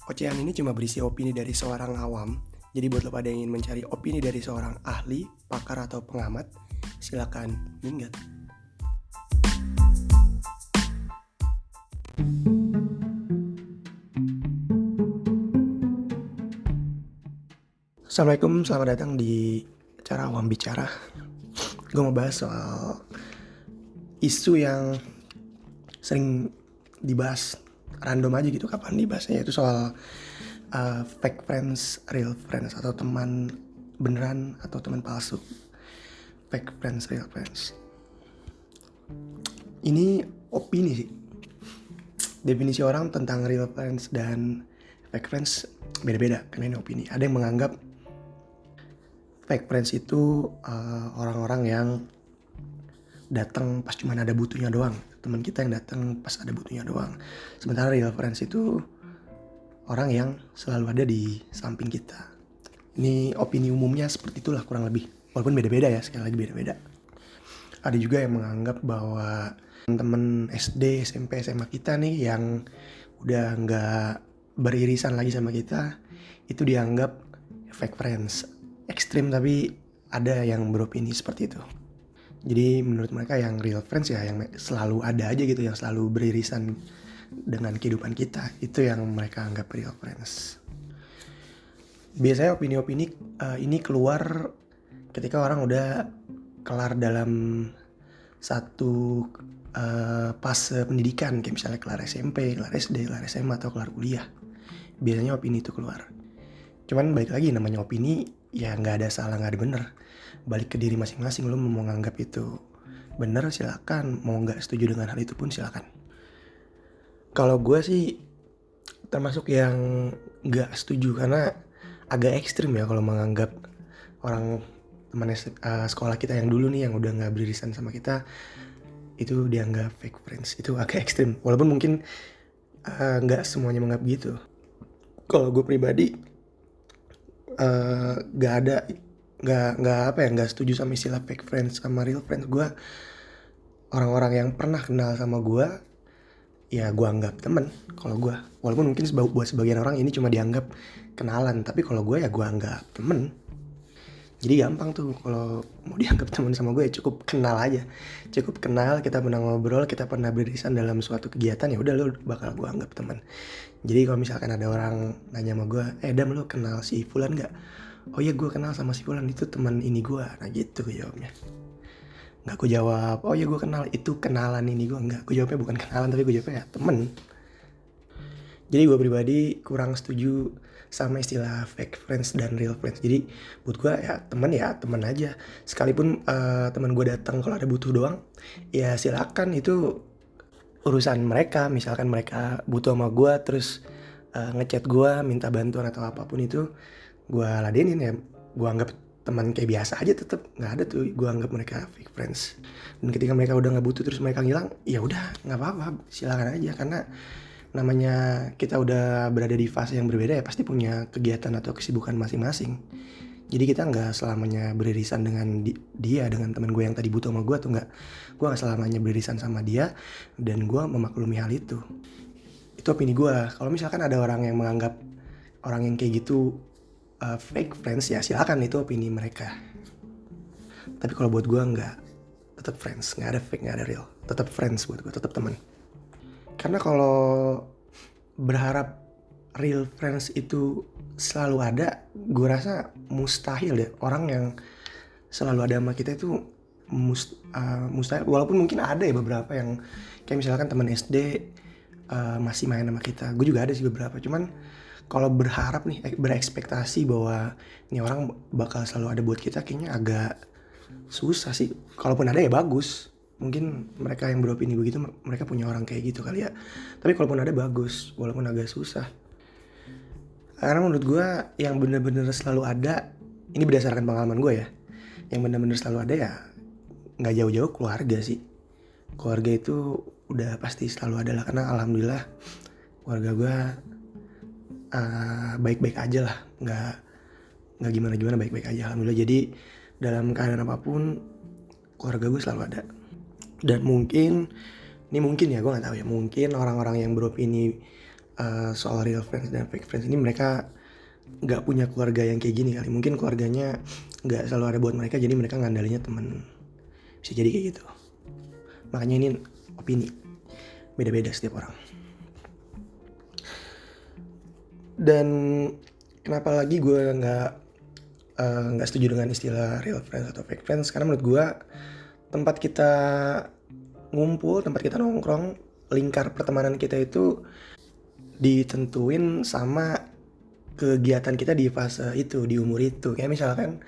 Ocehan ini cuma berisi opini dari seorang awam. Jadi buat lo pada yang ingin mencari opini dari seorang ahli, pakar atau pengamat, silakan minggat. Assalamualaikum, selamat datang di acara Awam Bicara. Gue mau bahas soal isu yang sering dibahas random aja gitu, kapan dibahasnya, yaitu soal fake friends, real friends, atau teman beneran atau teman palsu. Fake friends, real friends. Ini opini sih. Definisi orang tentang real friends dan fake friends beda-beda karena ini opini. Ada yang menganggap fake friends itu orang-orang yang datang pas cuma ada butuhnya doang, teman kita yang datang pas ada butuhnya doang. Sementara real friends itu orang yang selalu ada di samping kita. Ini opini umumnya seperti itulah kurang lebih, walaupun beda-beda ya, sekali lagi beda-beda. Ada juga yang menganggap bahwa teman SD, SMP, SMA kita nih yang udah nggak beririsan lagi sama kita, itu dianggap fake friends. Ekstrim, tapi ada yang beropini seperti itu. Jadi menurut mereka yang real friends ya yang selalu ada aja gitu, yang selalu beririsan dengan kehidupan kita, itu yang mereka anggap real friends. Biasanya opini-opini ini keluar ketika orang udah kelar dalam satu fase pendidikan, kayak misalnya kelar SMP, kelar SD, kelar SMA, atau kelar kuliah. Biasanya opini itu keluar. Cuman balik lagi, namanya opini ya nggak ada salah, nggak ada bener. Balik ke diri masing-masing, lo mau nganggap itu bener silakan, mau nggak setuju dengan hal itu pun silakan. Kalau gue sih termasuk yang nggak setuju karena agak ekstrim ya kalau menganggap orang teman sekolah kita yang dulu nih yang udah nggak beririsan sama kita itu dianggap fake friends. Itu agak ekstrim, walaupun mungkin nggak semuanya menganggap gitu. Kalau gue pribadi nggak setuju sama istilah fake friends sama real friends. Gue orang-orang yang pernah kenal sama gue ya gue anggap temen. Kalau gue, walaupun mungkin buat sebagian orang ini cuma dianggap kenalan, tapi kalau gue ya gue anggap temen. Jadi gampang tuh kalau mau dianggap teman sama gue ya cukup kenal aja. Cukup kenal, kita pernah ngobrol, kita pernah beririsan dalam suatu kegiatan, ya udah lo bakal gue anggap teman. Jadi kalau misalkan ada orang nanya sama gue, Dam, lo kenal si Fulan gak? Oh iya, gue kenal sama si Fulan, itu teman ini gue. Nah gitu gue jawabnya. Nggak gue jawab, oh iya gue kenal, itu kenalan ini gue. Nggak, gue jawabnya bukan kenalan, tapi gue jawabnya ya temen. Jadi gue pribadi kurang setuju sama istilah fake friends dan real friends. Jadi buat gue ya teman aja. Sekalipun teman gue datang kalau ada butuh doang, ya silakan, itu urusan mereka. Misalkan mereka butuh sama gue terus ngechat gue minta bantuan atau apapun, itu gue ladenin ya. Gue anggap teman kayak biasa aja, tetap nggak ada tuh gue anggap mereka fake friends. Dan ketika mereka udah nggak butuh terus mereka ngilang, ya udah nggak apa-apa, silakan aja. Karena namanya kita udah berada di fase yang berbeda ya pasti punya kegiatan atau kesibukan masing-masing. Jadi kita nggak selamanya beririsan dengan dia, dengan teman gue yang tadi butuh sama gue tuh nggak. Gue nggak selamanya beririsan sama dia dan gue memaklumi hal itu. Itu opini gue. Kalau misalkan ada orang yang menganggap orang yang kayak gitu fake friends, ya silakan, itu opini mereka. Tapi kalau buat gue nggak, tetap friends, nggak ada fake, nggak ada real, tetap friends buat gue, tetap teman. Karena kalau berharap real friends itu selalu ada, gue rasa mustahil deh. Orang yang selalu ada sama kita itu mustahil. Walaupun mungkin ada ya beberapa yang kayak misalkan teman SD masih main sama kita. Gue juga ada sih beberapa. Cuman kalau berharap nih, berekspektasi bahwa ini orang bakal selalu ada buat kita, kayaknya agak susah sih. Kalaupun ada ya bagus. Mungkin mereka yang beropini begitu, mereka punya orang kayak gitu kali ya. Tapi kalaupun ada bagus, walaupun agak susah. Karena menurut gue yang bener-bener selalu ada, ini berdasarkan pengalaman gue ya, yang bener-bener selalu ada ya gak jauh-jauh keluarga sih. Keluarga itu udah pasti selalu ada lah, karena alhamdulillah keluarga gue baik-baik aja lah. Gak gimana-gimana, baik-baik aja alhamdulillah. Jadi dalam keadaan apapun keluarga gue selalu ada. Dan mungkin ya gue nggak tahu ya, mungkin orang-orang yang beropini soal real friends dan fake friends ini mereka nggak punya keluarga yang kayak gini kali. Mungkin keluarganya nggak selalu ada buat mereka, jadi mereka ngandalinya temen. Bisa jadi kayak gitu. Makanya ini opini, beda-beda setiap orang. Dan kenapa lagi gue nggak setuju dengan istilah real friends atau fake friends? Karena menurut gue tempat kita ngumpul, tempat kita nongkrong, lingkar pertemanan kita itu ditentuin sama kegiatan kita di fase itu, di umur itu. Kayak misalkan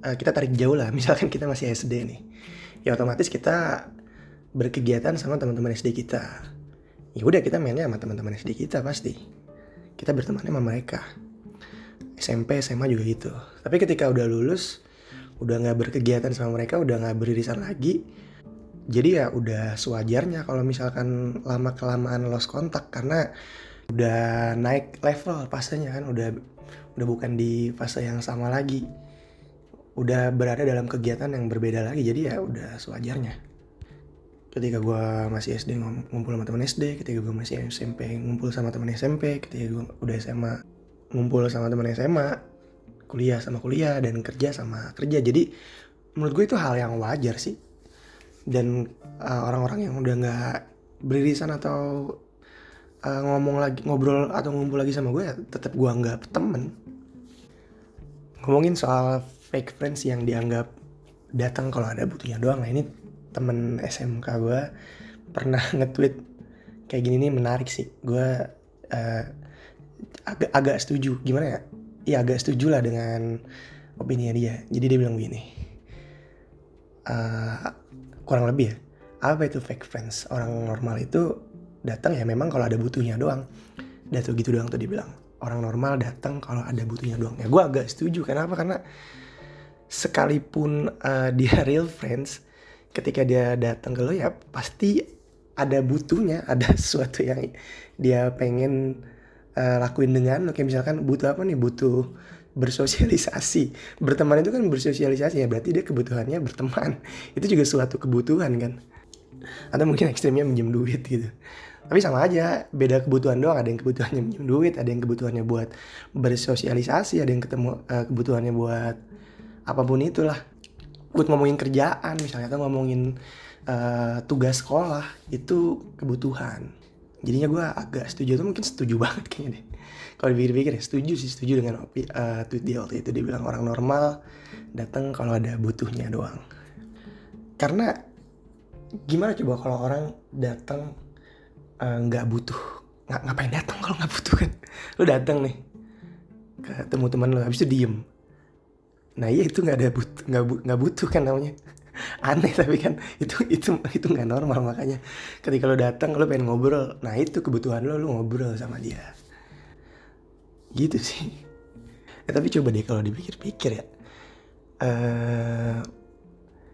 kita tarik jauh lah, misalkan kita masih SD nih, ya otomatis kita berkegiatan sama teman-teman SD kita. Ya udah, kita mainnya sama teman-teman SD kita pasti. Kita bertemannya sama mereka. SMP, SMA juga gitu. Tapi ketika udah lulus, udah nggak berkegiatan sama mereka, udah nggak beririsan lagi, jadi ya udah sewajarnya kalau misalkan lama kelamaan lost kontak, karena udah naik level fasenya kan, udah bukan di fase yang sama lagi, udah berada dalam kegiatan yang berbeda lagi, jadi ya udah sewajarnya. Ketika gue masih SD ngumpul sama teman SD, ketika gue masih SMP ngumpul sama teman SMP, ketika gue udah SMA ngumpul sama teman SMA, kuliah sama kuliah, dan kerja sama kerja. Jadi menurut gue itu hal yang wajar sih. Dan orang-orang yang udah nggak beririsan atau ngobrol atau ngumpul lagi sama gue, ya tetap gue anggap temen. Ngomongin soal fake friends yang dianggap datang kalau ada butuhnya doang, nah ini temen SMK gue pernah nge-tweet kayak gini nih, menarik sih. Gue agak setuju, gimana ya? Iya, agak setuju lah dengan opini dia. Jadi dia bilang begini, kurang lebih ya, apa itu fake friends? Orang normal itu datang ya memang kalau ada butuhnya doang. Udah tuh gitu doang tuh dia bilang. Orang normal datang kalau ada butuhnya doang. Ya gue agak setuju. Kenapa? Karena sekalipun dia real friends, ketika dia datang ke lo ya pasti ada butuhnya, ada sesuatu yang dia pengen lakuin dengan lo. Kayak misalkan butuh apa nih? Butuh bersosialisasi. Berteman itu kan bersosialisasi ya, berarti dia kebutuhannya berteman. Itu juga suatu kebutuhan kan. Atau mungkin ekstrimnya minjem duit gitu. Tapi sama aja, beda kebutuhan doang. Ada yang kebutuhannya minjem duit, ada yang kebutuhannya buat bersosialisasi, ada yang kebutuhannya buat apapun itulah. Buat ngomongin kerjaan misalnya, atau ngomongin tugas sekolah, itu kebutuhan. Jadinya gue agak setuju, tuh mungkin setuju banget kayaknya deh. Kalau dipikir-pikir ya setuju dengan tweet dia waktu itu. Dia bilang orang normal datang kalau ada butuhnya doang. Karena gimana coba kalau orang datang nggak butuh, ngapain datang kalau nggak butuh kan? Lo datang nih ketemu teman lo, habis itu diem. Nah iya, itu nggak butuh kan namanya. Aneh tapi kan itu nggak normal. Makanya ketika lo datang lo pengen ngobrol, nah itu kebutuhan lo ngobrol sama dia. Gitu sih. Tapi coba deh kalau dipikir-pikir ya,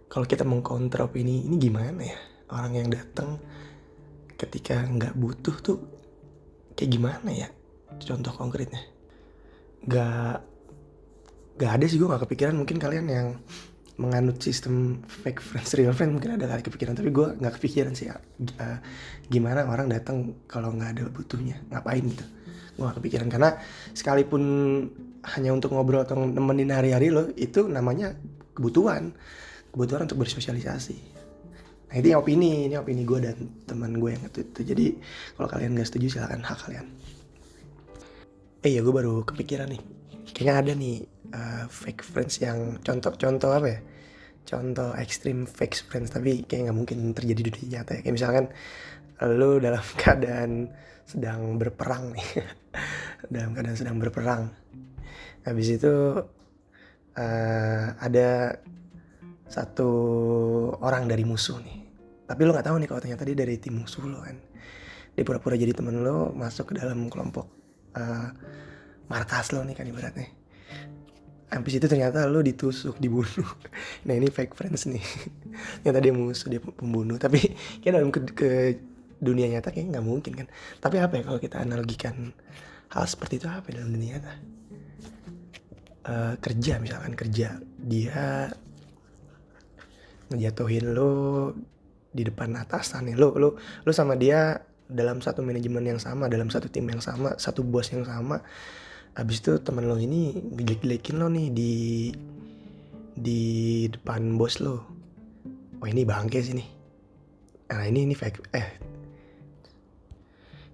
kalau kita mengkontra opini ini gimana ya? Orang yang datang ketika nggak butuh tuh kayak gimana ya? Contoh konkretnya, nggak ada sih, gue nggak kepikiran. Mungkin kalian yang menganut sistem fake friends real friends mungkin ada kali kepikiran, tapi gue nggak kepikiran sih gimana orang datang kalau nggak ada butuhnya, ngapain gitu. Gue gak kepikiran, karena sekalipun hanya untuk ngobrol atau nemenin hari-hari lo, itu namanya kebutuhan untuk bersosialisasi. Nah ini opini gue dan teman gue yang itu. Jadi kalau kalian gak setuju silakan, hak kalian. Ya gue baru kepikiran nih, kayaknya ada nih fake friends yang contoh apa ya, contoh ekstrim fake friends, tapi kayak gak mungkin terjadi di dunia nyata ya. Kayak misalkan lo dalam keadaan sedang berperang nih habis itu ada satu orang dari musuh nih, tapi lo nggak tahu nih kalau ternyata dia dari tim musuh lo kan. Dia pura-pura jadi temen lo, masuk ke dalam kelompok markas lo nih kan ibaratnya. Habis itu ternyata lo ditusuk, dibunuh. Nah ini fake friends nih. Ternyata dia musuh, dia pembunuh. Tapi kayak dalam ke dunia nyata kayaknya nggak mungkin kan. Tapi apa ya kalau kita analogikan hal seperti itu, apa dalam dunia nyata? Kerja misalkan, dia ngejatuhin lo di depan atasan nih. Lo sama dia dalam satu manajemen yang sama, dalam satu tim yang sama, satu bos yang sama. Abis itu teman lo ini ngejelek-jelekin lo nih di depan bos lo. Oh ini bangke sih nih. Nah ini fake.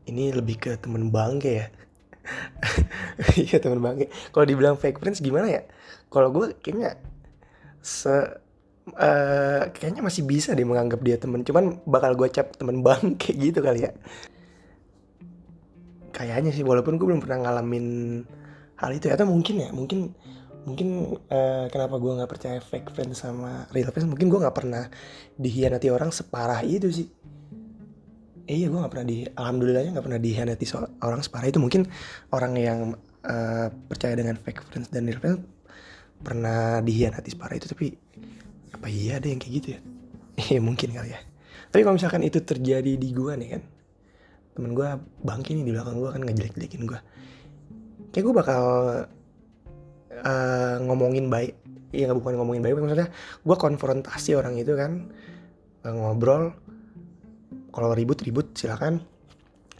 Ini lebih ke temen bangke ya. Iya temen bangke. Kalau dibilang fake friends gimana ya? Kalau gue kayaknya kayaknya masih bisa deh menganggap dia temen. Cuman bakal gue cap temen bangke gitu kali ya. Kayaknya sih, walaupun gue belum pernah ngalamin hal itu ya. Atau mungkin kenapa gue nggak percaya fake friends sama real friends, mungkin gue nggak pernah dihianati orang separah itu sih. Iya gue nggak pernah alhamdulillahnya nggak pernah dihianati orang separah itu. Mungkin orang yang percaya dengan fake friends dan real friends pernah dihianati separah itu, tapi apa iya ada yang kayak gitu ya? Iya mungkin kali ya. Tapi kalau misalkan itu terjadi di gue nih kan, temen gue bangki nih di belakang gue kan ngejelek-jelekin gue, kayak gue bakal ngomongin baik. Iya bukan ngomongin baik, maksudnya gue konfrontasi orang itu kan, ngobrol. Kalau ribut silakan,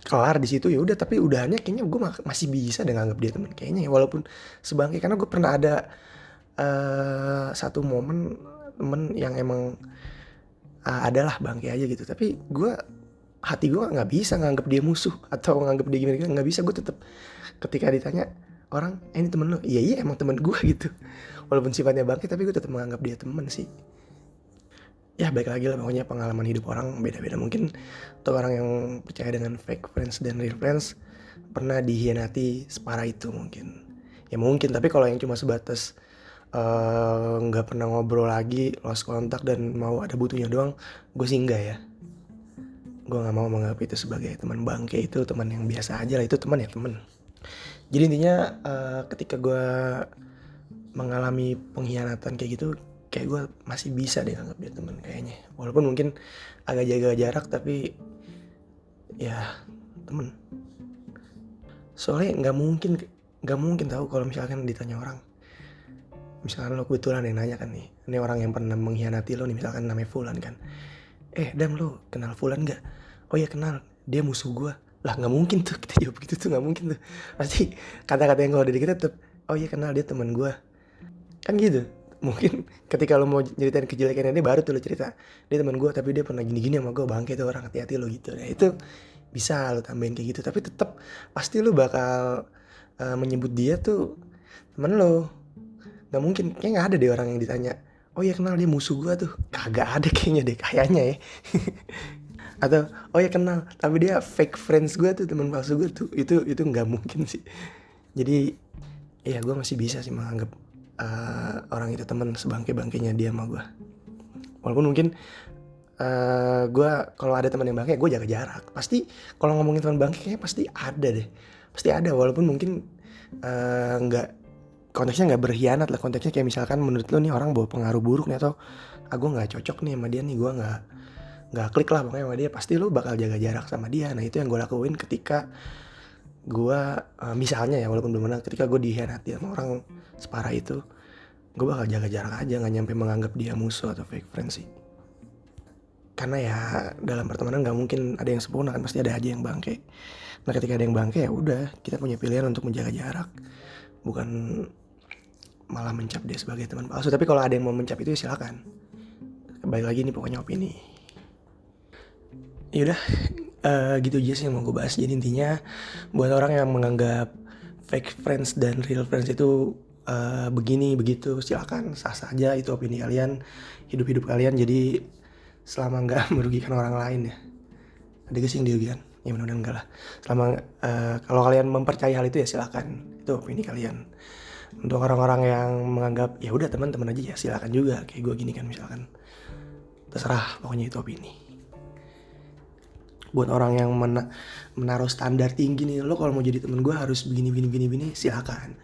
kelar di situ ya udah. Tapi udahannya kayaknya gue masih bisa deh nganggap dia teman kayaknya ya, walaupun sebangke. Karena gue pernah ada satu momen temen yang emang adalah bangke aja gitu, tapi hati gue nggak bisa nganggap dia musuh atau nganggap dia gimana, nggak bisa. Gue tetap ketika ditanya orang, ini temen lo? Iya emang temen gue gitu. Walaupun sifatnya bangke, tapi gue tetap menganggap dia temen sih. Ya baik lagi lah, pokoknya pengalaman hidup orang beda-beda. Mungkin untuk orang yang percaya dengan fake friends dan real friends pernah dihianati separah itu mungkin. Ya mungkin, tapi kalau yang cuma sebatas nggak pernah ngobrol lagi, lost kontak dan mau ada butuhnya doang, gue sih enggak ya. Gue nggak mau menganggap itu sebagai teman bangke. Itu teman yang biasa aja lah, itu teman ya teman. Jadi intinya ketika gue mengalami pengkhianatan kayak gitu, kayak gue masih bisa deh anggap dia teman kayaknya. Walaupun mungkin agak jaga jarak, tapi ya temen. Soalnya nggak mungkin tahu kalau misalkan ditanya orang, misalkan lo kebetulan yang nanya kan nih, ini orang yang pernah mengkhianati lo nih, misalkan namanya Fulan kan. Dam, lo kenal Fulan gak? Oh ya kenal, dia musuh gue. Lah nggak mungkin tuh kita jawab gitu tuh, nggak mungkin tuh. Pasti kata-kata yang kalau dari kita tetap, oh iya kenal, dia teman gue. Kan gitu. Mungkin ketika lo mau ceritain kejelekannya dia, baru tuh lo cerita, dia teman gue tapi dia pernah gini-gini sama gue, bangke tuh orang, hati-hati lo gitu. Nah itu bisa lo tambahin kayak gitu, tapi tetap pasti lo bakal menyebut dia tuh temen lo. Nggak mungkin, kayak nggak ada deh orang yang ditanya, oh ya kenal, dia musuh gue tuh. Kagak ada kayaknya deh, kayaknya ya. Atau oh ya kenal tapi dia fake friends gue tuh, teman palsu gue tuh. Itu nggak mungkin sih. Jadi ya gue masih bisa sih menganggap orang itu teman sebangke-bangkenya dia sama gue. Walaupun mungkin gue kalau ada teman yang bangke, gue jaga jarak. Pasti kalau ngomongin teman bangke kayaknya pasti ada deh, pasti ada. Walaupun mungkin nggak konteksnya nggak berkhianat lah, konteksnya kayak misalkan menurut lo nih orang bawa pengaruh buruk nih, atau gue nggak cocok nih sama dia nih, gue nggak klik lah pokoknya sama dia. Pasti lo bakal jaga jarak sama dia. Nah itu yang gue lakuin ketika gue misalnya ya, walaupun belum pernah, ketika gue dihianati sama orang separah itu, gue bakal jaga jarak aja, nggak nyampe menganggap dia musuh atau fake friend sih. Karena ya dalam pertemanan nggak mungkin ada yang sempurna kan, pasti ada aja yang bangke. Nah ketika ada yang bangke ya udah, kita punya pilihan untuk menjaga jarak, bukan malah mencap dia sebagai teman palsu. Tapi kalau ada yang mau mencap itu ya silakan. Balik lagi nih pokoknya opini. Yaudah, gitu aja sih yang mau gue bahas. Jadi intinya buat orang yang menganggap fake friends dan real friends itu begini begitu, silakan, sah saja, itu opini kalian, hidup kalian. Jadi selama nggak merugikan orang lain ya. Ada gak sih yang dirugikan? Ya mudah-mudahan enggak lah. Selama kalau kalian mempercayai hal itu ya silakan, itu opini kalian. Untuk orang-orang yang menganggap ya udah teman-teman aja ya silakan juga, kayak gue gini kan misalkan, terserah, pokoknya itu opini. Buat orang yang menaruh standar tinggi nih, lo kalau mau jadi temen gue harus begini silakan.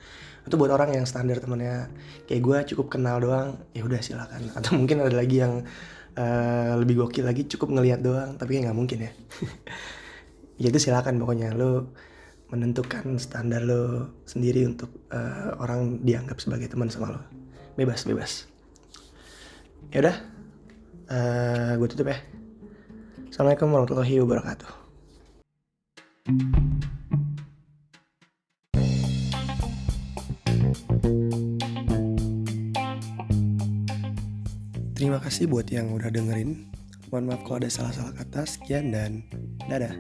Itu buat orang yang standar temennya kayak gue cukup kenal doang, ya udah silakan. Atau mungkin ada lagi yang lebih gokil lagi, cukup ngelihat doang, tapi nggak mungkin ya. Ya itu silakan, pokoknya lo menentukan standar lo sendiri untuk orang dianggap sebagai teman sama lo. Bebas. Ya udah, gue tutup ya. Assalamualaikum warahmatullahi wabarakatuh. Terima kasih buat yang udah dengerin. Mohon maaf kalau ada salah-salah kata. Sekian dan dadah.